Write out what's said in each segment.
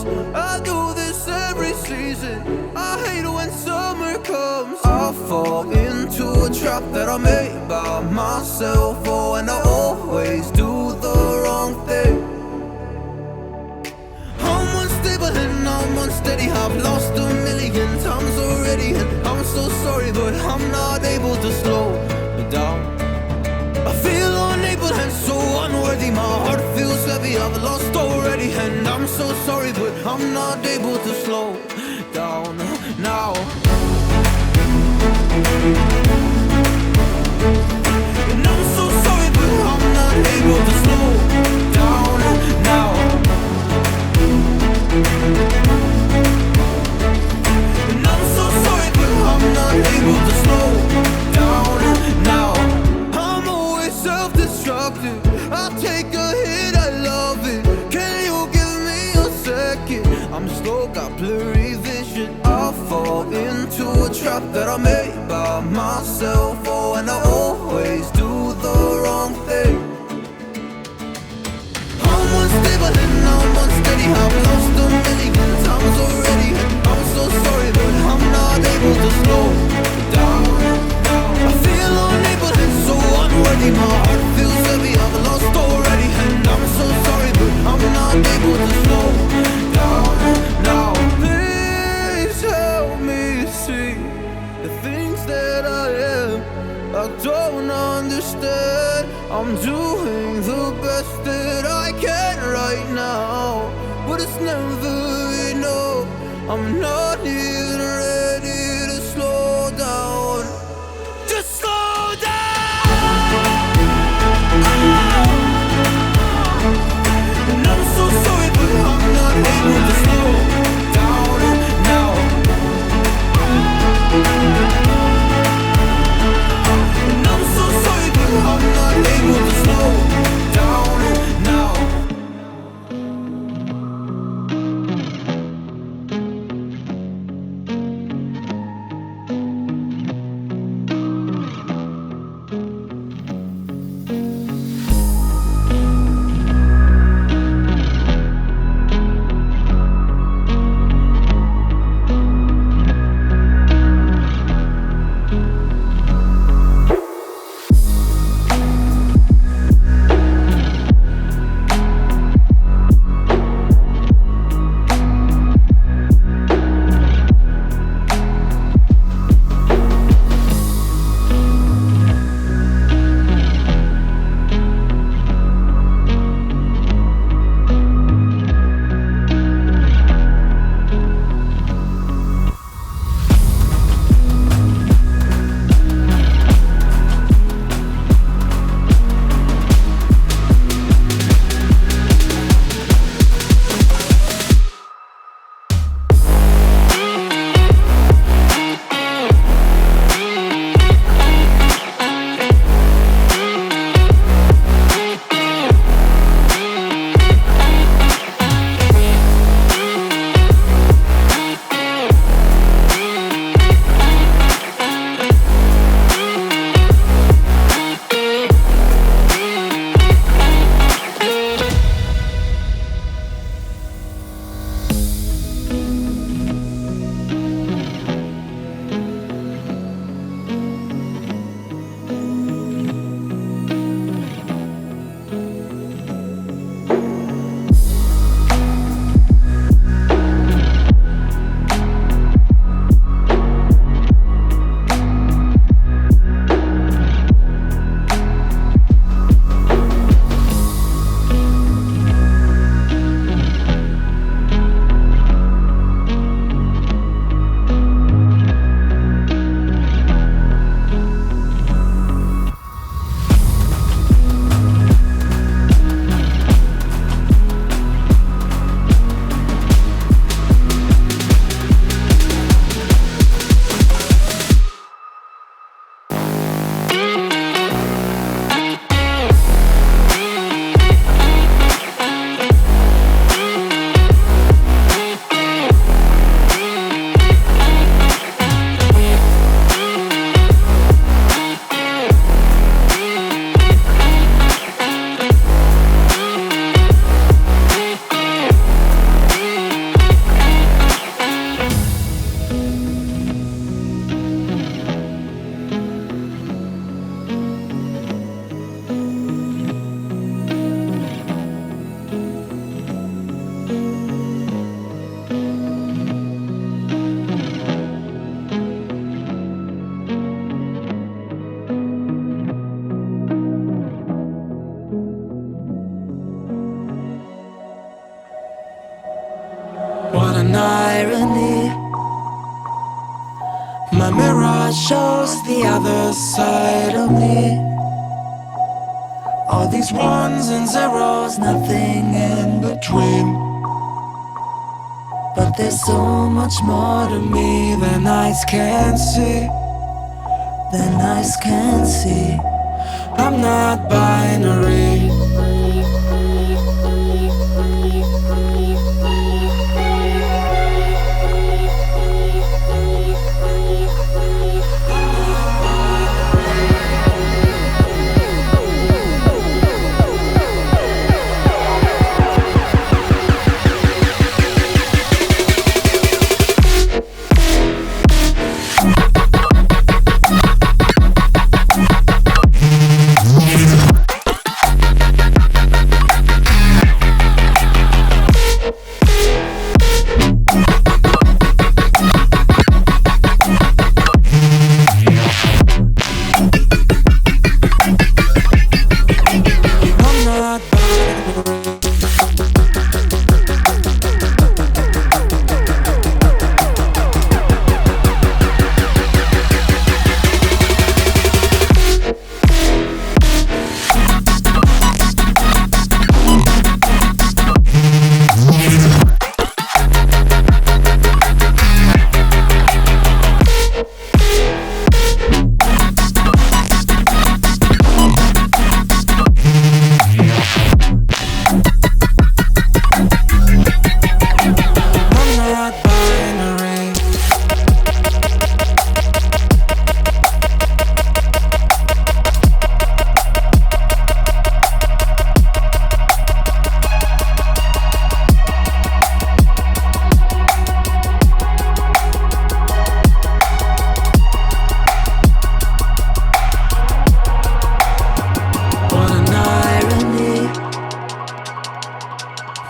comes. I do this every season. I hate when summer comes. I fall into a trap that I made by myself. Oh, and I always do the wrong thing. I'm unstable and I'm unsteady. I've lost a million times already, and I'm so sorry, but I'm not able to slow down. I feel unable and so unworthy. My heart feels heavy. I've lost already, and I'm so sorry, but I'm not able to slow down now. And I'm so sorry, but I'm not able to slow down now. And I'm so sorry, but I'm not able to slow down now. I'm always self-destructive. I take a hit, I love it. Can you give me a second? I'm slow, got blurry vision. I fall into a trap that I made by myself. Oh, and I always do the wrong thing. I'm unstable and I'm unsteady. I've lost a million times already, and I'm so sorry, but I'm not able to slow down. I feel unable and so unworthy. My heart feels heavy. I've lost already, and I'm so sorry, but I'm not able to slow down now. Please help me see the things that I am. I don't understand. I'm doing the best that I can right now, but it's never enough. I'm not even ready to slow down. Just slow down. And I'm so sorry, but I'm not able to slow down now. And I'm so sorry, but I'm not able to slow down now. What an irony. My mirror shows the other side of me. All these ones and zeros, nothing in between. But there's so much more to me than eyes can see. Than eyes can see. I'm not binary.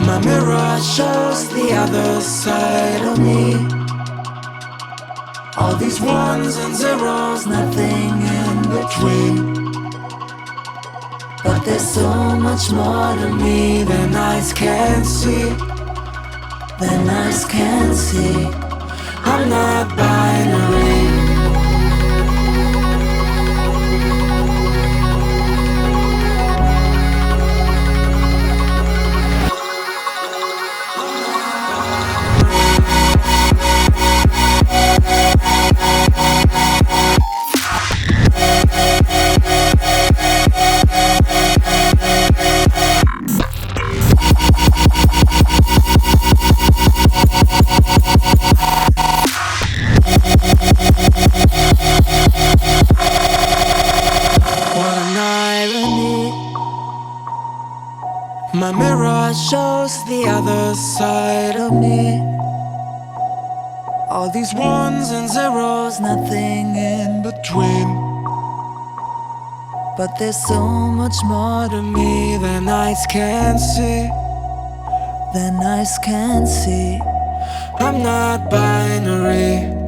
My mirror shows the other side of me. All these ones and zeros, nothing in between. But there's so much more to me than eyes can see. Than eyes can see. I'm not binary. My mirror shows the other side of me. All these ones and zeros, nothing in between. But there's so much more to me than eyes can see. Than eyes can see. I'm not binary.